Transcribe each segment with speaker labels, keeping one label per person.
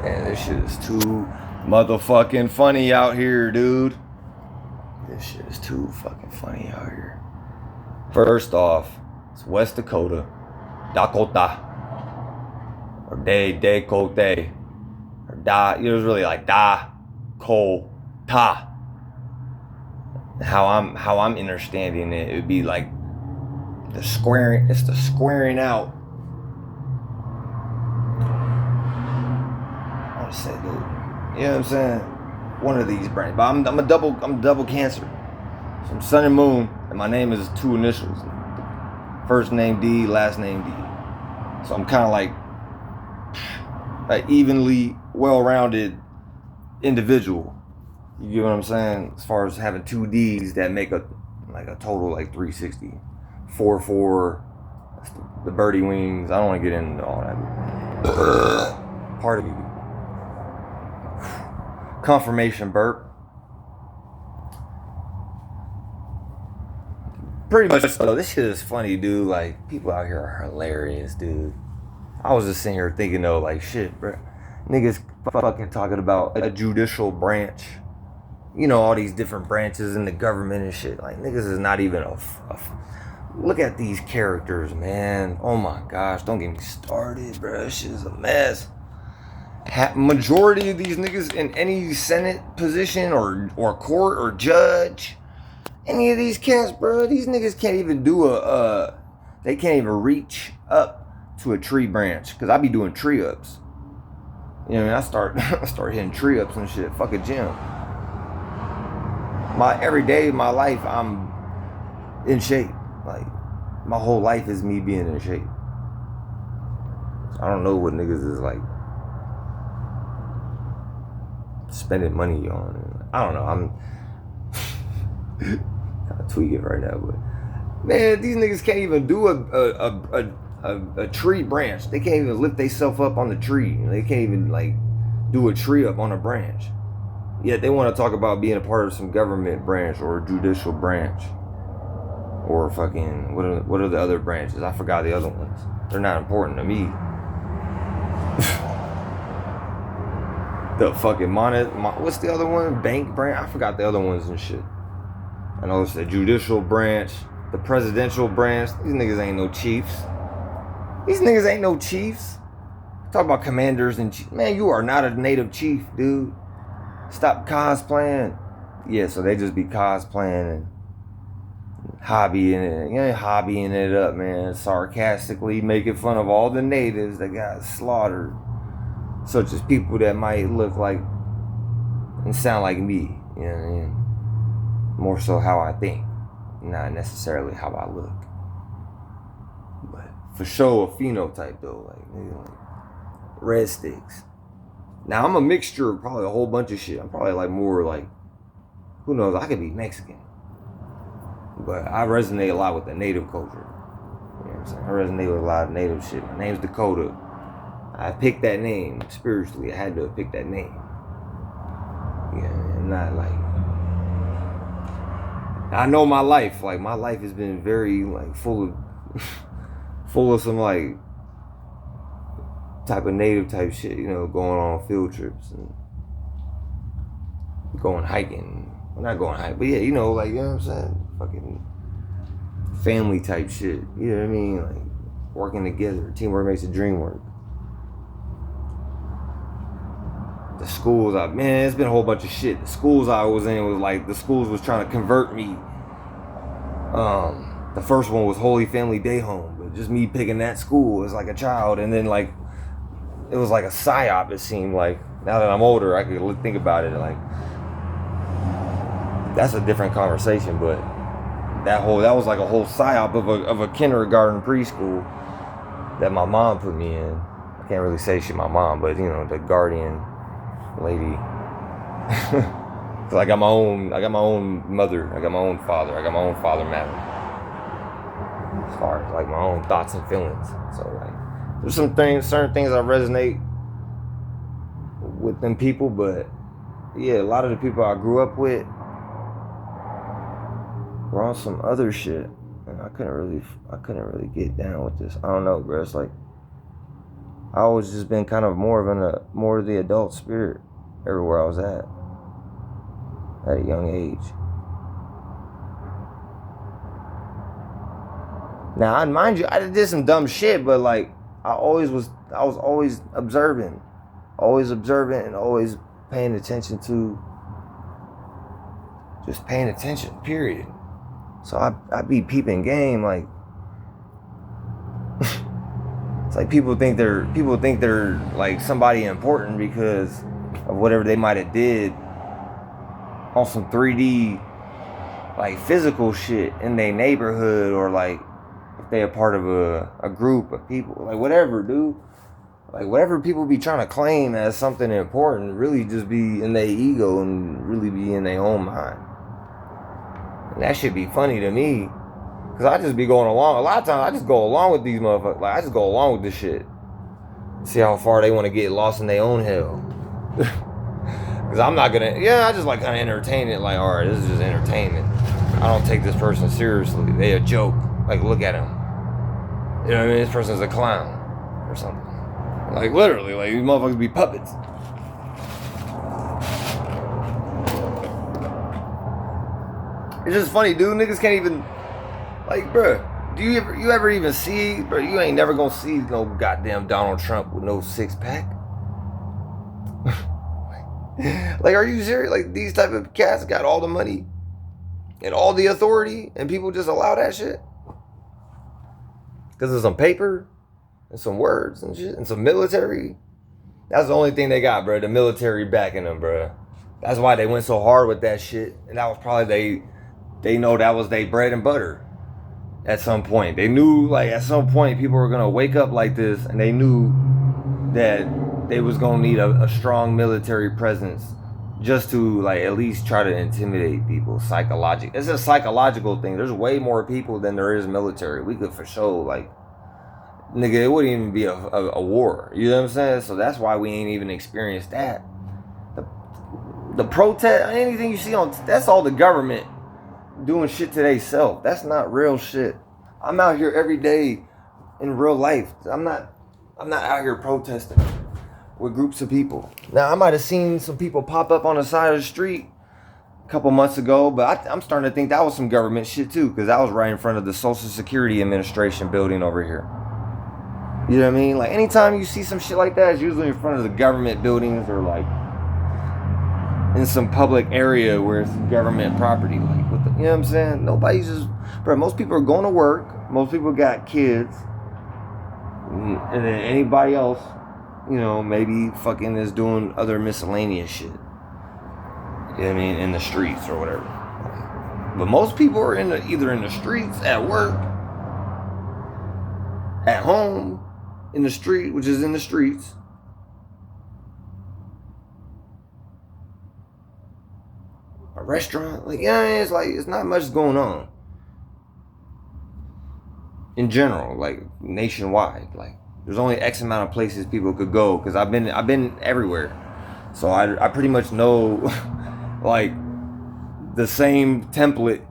Speaker 1: Man, this shit is too motherfucking funny out here, dude. This shit is too fucking funny out here. First off, it's West Dakota, DAH-KOH-TAH, or DAH-KOH-TAH, or DAH. It was really like DAH-KOH-TAH. How I'm understanding it, it would be like the squaring. It's the squaring out. I would say, dude. You know what I'm saying? One of these brands. But I'm double Cancer. So I'm Sun and Moon, and my name is two initials. First name D, last name D. So I'm kind of like an evenly well-rounded individual. You get what I'm saying? As far as having two D's that make a total like 360. 4-4. That's the birdie wings. I don't want to get into all that. Part of me. Confirmation burp. Pretty much so. This shit is funny, dude. Like, people out here are hilarious, dude. I was just sitting here thinking, though, like, shit, bro. Niggas fucking talking about a judicial branch. You know, all these different branches in the government and shit. Like, niggas is not even look at these characters, man. Oh my gosh, don't get me started, bro. This shit is a mess. Majority of these niggas in any Senate position or court or judge, any of these cats, bro, these niggas can't even do they can't even reach up to a tree branch. Cause I be doing tree ups. You know, I start hitting tree ups and shit. Fuck a gym. Every day of my life, I'm in shape. Like, my whole life is me being in shape. I don't know what niggas is like spending money on. I don't know. I'm kind of tweaking right now, but man, these niggas can't even do a tree branch. They can't even lift themselves up on the tree. They can't even like do a tree up on a branch. Yet they want to talk about being a part of some government branch or a judicial branch. Or fucking, what are the other branches? I forgot the other ones. They're not important to me. The fucking what's the other one? Bank branch? I forgot the other ones and shit. I know it's the judicial branch, the presidential branch. These niggas ain't no chiefs. These niggas ain't no chiefs. Talk about commanders and chiefs. Man, you are not a native chief, dude. Stop cosplaying. Yeah, so they just be cosplaying and hobbying it up, man. Sarcastically making fun of all the natives that got slaughtered, such as people that might look like and sound like me. You know what I mean? More so how I think, not necessarily how I look. But for sure, a phenotype though, like red sticks. Now I'm a mixture of probably a whole bunch of shit. I'm probably like more like, who knows? I could be Mexican. But I resonate a lot with the native culture. You know what I'm saying? I resonate with a lot of native shit. My name's Dakota. I picked that name spiritually. I had to pick that name. Yeah, and not like. I know my life. Like, my life has been very like full of some like type of native type shit. You know, going on field trips and going hiking. Well, not going hiking, but yeah, you know, like, you know what I'm saying? Fucking family type shit. You know what I mean? Like, working together. Teamwork makes the dream work. The schools, man, it's been a whole bunch of shit. The schools I was in was like, the schools was trying to convert me. The first one was Holy Family Day Home, but just me picking that school as like a child, and then like, it was like a psyop, it seemed like. Now that I'm older, I could think about it, like, that's a different conversation, but that was like a whole psyop of a kindergarten preschool that my mom put me in. I can't really say she's my mom, but you know, the guardian lady. Cause I got my own mother, I got my own father, I got my own father matter. As far as like my own thoughts and feelings. So like, there's certain things I resonate with them people, but yeah, a lot of the people I grew up with were on some other shit, and I couldn't really get down with this. I don't know, bro. It's like, I always just been kind of more of the adult spirit everywhere I was at a young age. Now, mind you, I did some dumb shit, but like I was always observant, and always paying attention to, just paying attention, period. So I be peeping game, like it's like people think they're like somebody important because of whatever they might have did on some 3D like physical shit in their neighborhood, or like if they a part of a group of people, like whatever, dude. Like whatever people be trying to claim as something important really just be in their ego and really be in their own mind. And that should be funny to me, cause I just be going along. A lot of times I just go along with these motherfuckers. Like I just go along with this shit. See how far they want to get lost in their own hell. Cause I'm not gonna. Yeah, I just like kind of entertain it. Like, all right, this is just entertainment. I don't take this person seriously. They a joke. Like, look at him. You know what I mean? This person's a clown or something. Like literally, like these motherfuckers be puppets. It's just funny, dude. Niggas can't even, like, bruh. Do you ever even see, bruh? You ain't never gonna see no goddamn Donald Trump with no 6-pack. Like, are you serious? Like, these type of cats got all the money and all the authority, and people just allow that shit because of some paper and some words and shit and some military. That's the only thing they got, bro. The military backing them, bro. That's why they went so hard with that shit, and that was probably they know that was their bread and butter. At some point, they knew, like, at some point people were gonna wake up like this, and they knew that they was gonna need a strong military presence just to, like, at least try to intimidate people psychologically. It's a psychological thing. There's way more people than there is military. We could for sure, like, nigga, it wouldn't even be a war. You know what I'm saying? So that's why we ain't even experienced that. The protest, anything you see on, that's all the government doing shit to theyself. That's not real shit. I'm out here every day in real life. I'm not out here protesting with groups of people. Now, I might have seen some people pop up on the side of the street a couple months ago, but I'm starting to think that was some government shit too, because that was right in front of the Social Security Administration building over here. You know what I mean? Like, anytime you see some shit like that, it's usually in front of the government buildings, or like in some public area where it's government property. Like, with the, you know what I'm saying? Nobody's just, bro, most people are going to work. Most people got kids. And then anybody else, you know, maybe fucking is doing other miscellaneous shit. You know what I mean? In the streets or whatever. But most people are either in the streets, at work, at home, in the street, which is in the streets. A restaurant, like, yeah, it's like, it's not much going on. In general, like, nationwide, like, there's only X amount of places people could go, because I've been everywhere. So I pretty much know, like, the same template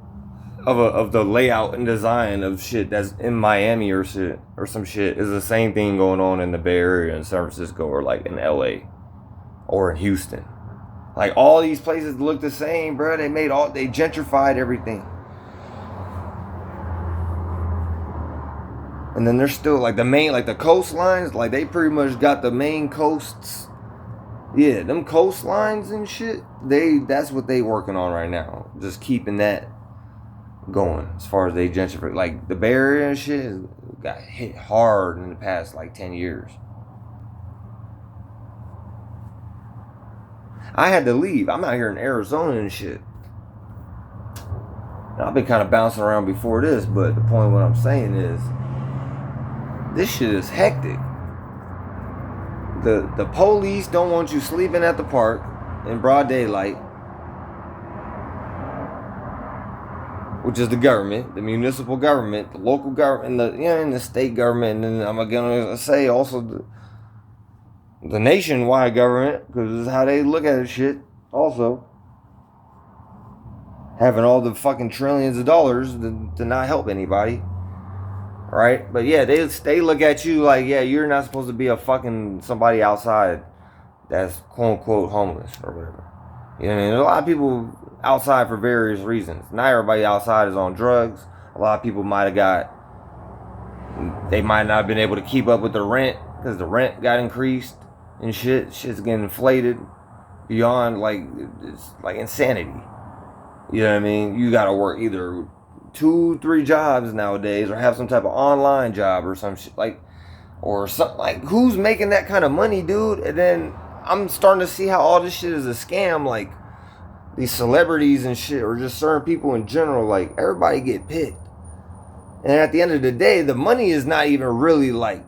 Speaker 1: of the layout and design of shit that's in Miami or shit, or some shit, is the same thing going on in the Bay Area, in San Francisco, or like in LA, or in Houston. Like, all these places look the same, bro. They gentrified everything. And then there's still, like, the main, like, the coastlines, like, they pretty much got the main coasts. Yeah, them coastlines and shit, that's what they working on right now. Just keeping that going as far as they gentrify. Like, the Bay Area and shit got hit hard in the past, like, 10 years. I had to leave. I'm out here in Arizona and shit. Now, I've been kind of bouncing around before this, but the point of what I'm saying is, this shit is hectic. The police don't want you sleeping at the park in broad daylight, which is the government, the municipal government, the local government, and the state government, and then I'm gonna say also the nationwide government, because this is how they look at shit also. Having all the fucking trillions of dollars to not help anybody. right? But yeah, they look at you like, yeah, you're not supposed to be a fucking somebody outside that's quote unquote homeless or whatever. You know what I mean? There's a lot of people outside for various reasons. Not everybody outside is on drugs. A lot of people they might not have been able to keep up with the rent because the rent got increased and shit. Shit's getting inflated beyond like, it's like insanity. You know what I mean? You gotta work either 2-3 jobs nowadays or have some type of online job or some shit like, or something like, who's making that kind of money, dude? And then I'm starting to see how all this shit is a scam. Like these celebrities and shit, or just certain people in general, like everybody get picked. And at the end of the day, the money is not even really like